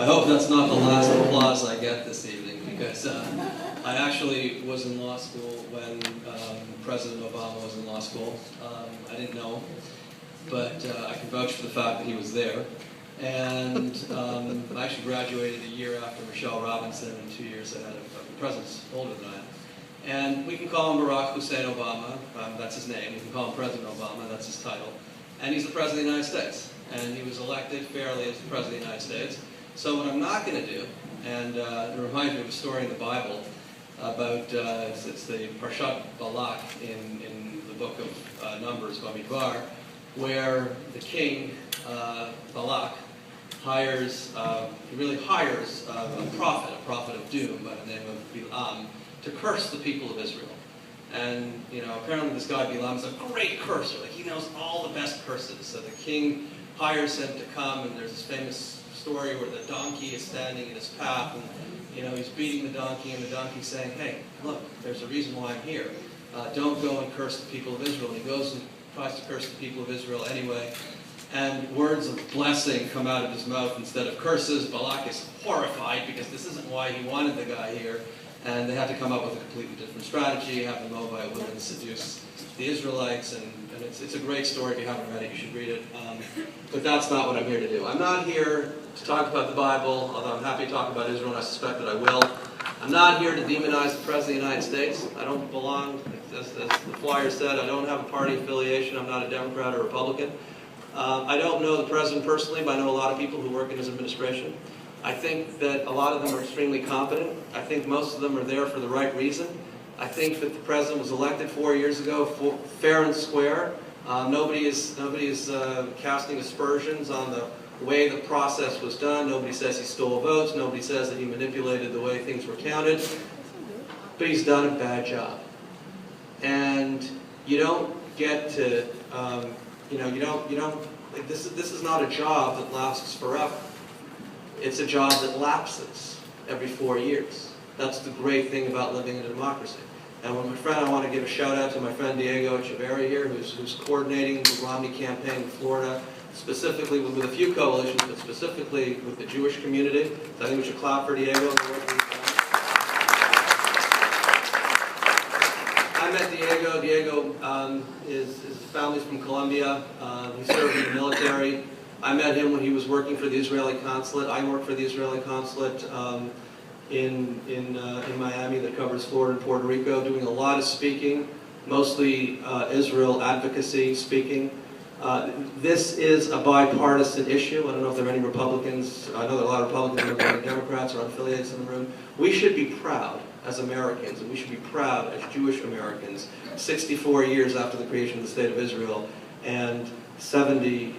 I hope that's not the last applause I get this evening, because I actually was in law school when President Obama was in law school. I didn't know him, but I can vouch for the fact that he was there. And I actually graduated a year after Michelle Robinson and 2 years ahead of the president's older than I am. And we can call him Barack Hussein Obama, that's his name. We can call him President Obama, that's his title. And he's the President of the United States. And he was elected fairly as the President of the United States. So what I'm not going to do, and it reminds me of a story in the Bible about, it's the Parshat Balak in the book of Numbers, Bamidbar, where the king, Balak, he really hires a prophet of doom by the name of Balaam, to curse the people of Israel. And, apparently this guy Balaam is a great curser. Like, he knows all the best curses. So the king hires him to come, and there's this famous story where the donkey is standing in his path, and, he's beating the donkey, and the donkey's saying, hey, look, there's a reason why I'm here. Don't go and curse the people of Israel. And he goes and tries to curse the people of Israel anyway. And words of blessing come out of his mouth instead of curses. Balak is horrified because this isn't why he wanted the guy here. And they had to come up with a completely different strategy, have the Moabite women seduce the Israelites, and it's a great story. If you haven't read it, you should read it. But that's not what I'm here to do. I'm not here to talk about the Bible, although I'm happy to talk about Israel, and I suspect that I will. I'm not here to demonize the President of the United States. I don't belong, as the flyer said, I don't have a party affiliation. I'm not a Democrat or Republican. I don't know the President personally, but I know a lot of people who work in his administration. I think that a lot of them are extremely competent. I think most of them are there for the right reason. I think that the President was elected 4 years ago fair and square. Nobody is casting aspersions on the way the process was done. Nobody says he stole votes. Nobody says that he manipulated the way things were counted. But he's done a bad job. And you don't get to, this is not a job that lasts forever. It's a job that lapses every 4 years. That's the great thing about living in a democracy. And when I want to give a shout out to my friend Diego Echeverria here, who's coordinating the Romney campaign in Florida, specifically with a few coalitions, but specifically with the Jewish community. So I think we should clap for Diego and the work he's done. I met Diego. Diego, his family's from Colombia. He served in the military. I met him when he was working for the Israeli consulate. I work for the Israeli consulate in Miami that covers Florida and Puerto Rico, doing a lot of speaking, mostly Israel advocacy speaking. This is a bipartisan issue. I don't know if there are any Republicans. I know there are a lot of Republicans, there are any Democrats or unaffiliated in the room. We should be proud as Americans, and we should be proud as Jewish Americans, 64 years after the creation of the State of Israel, and 70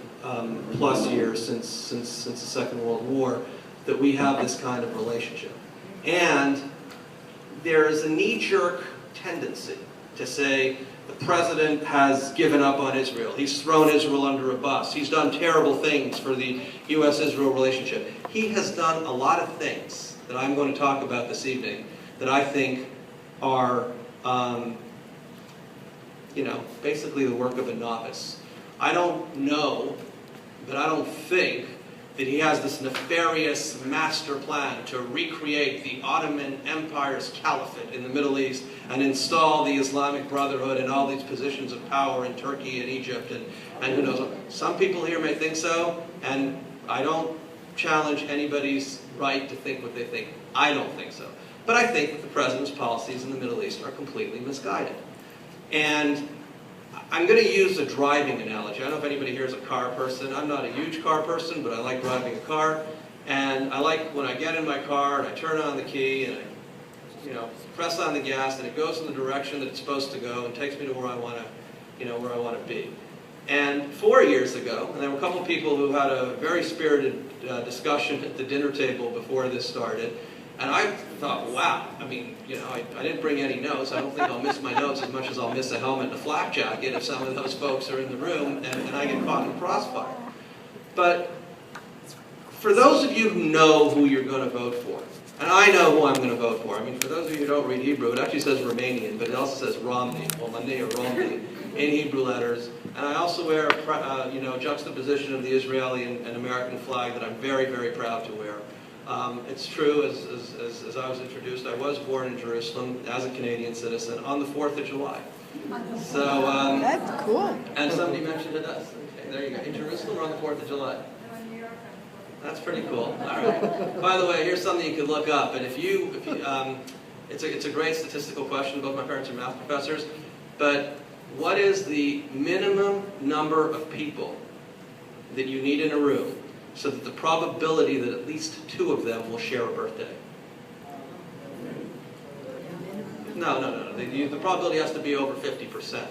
plus years since the Second World War, that we have this kind of relationship. And there is a knee-jerk tendency to say the President has given up on Israel. He's thrown Israel under a bus. He's done terrible things for the U.S.-Israel relationship. He has done a lot of things that I'm going to talk about this evening that I think are, basically the work of a novice. I don't know, but I don't think that he has this nefarious master plan to recreate the Ottoman Empire's caliphate in the Middle East and install the Islamic Brotherhood in all these positions of power in Turkey and Egypt and who knows. Some people here may think so, and I don't challenge anybody's right to think what they think. I don't think so. But I think that the President's policies in the Middle East are completely misguided. And I'm going to use a driving analogy. I don't know if anybody here is a car person. I'm not a huge car person, but I like driving a car. And I like when I get in my car and I turn on the key and I, press on the gas and it goes in the direction that it's supposed to go and takes me to where I want to, be. And 4 years ago, and there were a couple of people who had a very spirited discussion at the dinner table before this started. And I thought, wow, I didn't bring any notes. I don't think I'll miss my notes as much as I'll miss a helmet and a flak jacket if some of those folks are in the room and I get caught in the crossfire. But for those of you who know who you're going to vote for, and I know who I'm going to vote for. For those of you who don't read Hebrew, it actually says Romanian, but it also says Romney, or Lenny or Romney, in Hebrew letters. And I also wear a juxtaposition of the Israeli and American flag that I'm very, very proud to wear. It's true, as I was introduced, I was born in Jerusalem as a Canadian citizen on the 4th of July. So, that's cool. And somebody mentioned it us. Okay, there you go. In Jerusalem or on the 4th of July? That's pretty cool. All right. By the way, here's something you could look up. And it's a great statistical question. Both my parents are math professors. But what is the minimum number of people that you need in a room so that the probability that at least 2 of them will share a birthday? No. The probability has to be over 50%. And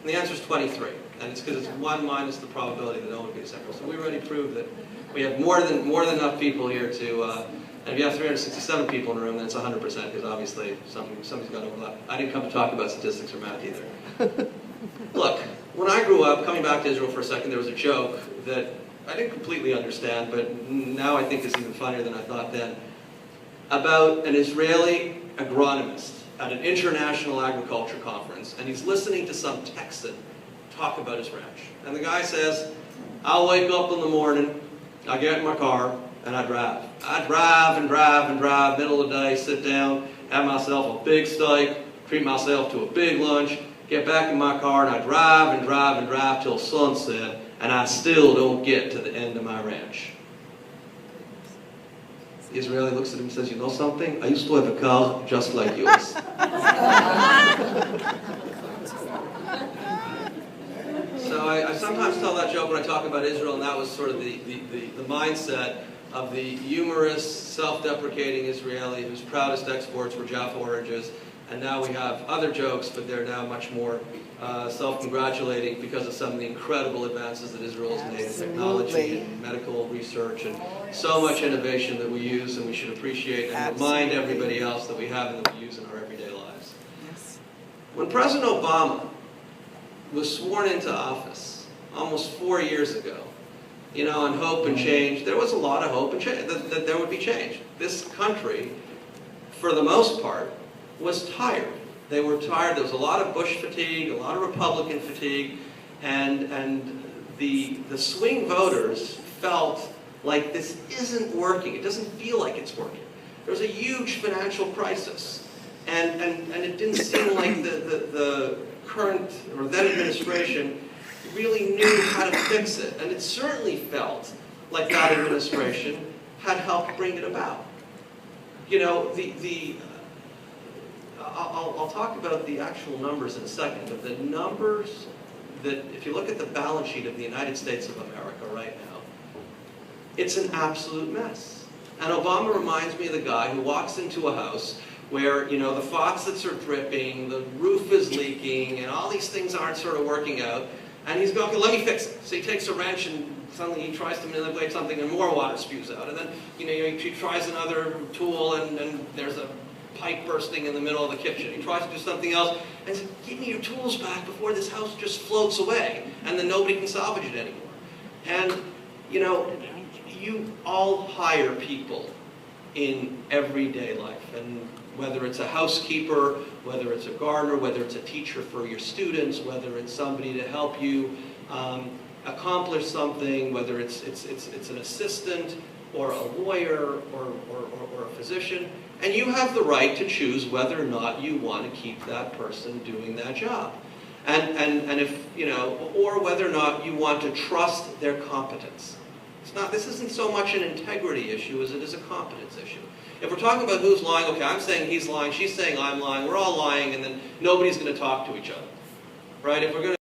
the answer is 23. And it's because it's 1 minus the probability that no one will be a sample. So we already proved that we have more than enough people here to, and if you have 367 people in a room, then it's 100%, because obviously somebody's got to overlap. I didn't come to talk about statistics or math either. Look, when I grew up, coming back to Israel for a second, there was a joke that I didn't completely understand, but now I think is even funnier than I thought then, about an Israeli agronomist at an international agriculture conference, and he's listening to some Texan talk about his ranch. And the guy says, I'll wake up in the morning, I get in my car, and I drive. I drive and drive and drive, middle of the day, sit down, have myself a big steak, treat myself to a big lunch, get back in my car, and I drive and drive and drive till sunset, and I still don't get to the end of my ranch. The Israeli looks at him and says, you know something? I used to have a car just like yours. So I sometimes tell that joke when I talk about Israel, and that was sort of the mindset of the humorous, self-deprecating Israeli whose proudest exports were Jaffa oranges. And now we have other jokes, but they're now much more self-congratulating because of some of the incredible advances that Israel has made in technology and medical research and so much innovation that we use and we should appreciate and remind everybody else that we have and that we use in our everyday lives. Yes. When President Obama was sworn into office almost 4 years ago, you know, on hope and change, there was a lot of hope and change, that there would be change. This country, for the most part, was tired. They were tired. There was a lot of Bush fatigue, a lot of Republican fatigue, and the swing voters felt like this isn't working. It doesn't feel like it's working. There was a huge financial crisis, and it didn't seem like the current or then administration really knew how to fix it. And it certainly felt like that administration had helped bring it about. You know, I'll talk about the actual numbers in a second, but the numbers that, if you look at the balance sheet of the United States of America right now, it's an absolute mess. And Obama reminds me of the guy who walks into a house where, you know, the faucets are dripping, the roof is leaking, and all these things aren't sort of working out, and he's going, okay, let me fix it. So he takes a wrench and suddenly he tries to manipulate something and more water spews out. And then, you know, he tries another tool and there's a pipe bursting in the middle of the kitchen. He tries to do something else and says, give me your tools back before this house just floats away and then nobody can salvage it anymore. And, you know, you all hire people in everyday life, and whether it's a housekeeper, whether it's a gardener, whether it's a teacher for your students, whether it's somebody to help you accomplish something, whether it's an assistant or a lawyer or a physician, and you have the right to choose whether or not you want to keep that person doing that job. And if, you know, or whether or not you want to trust their competence. This isn't so much an integrity issue as it is a competence issue. If we're talking about who's lying, okay, I'm saying he's lying, she's saying I'm lying, we're all lying, and then nobody's going to talk to each other. Right? If we're going to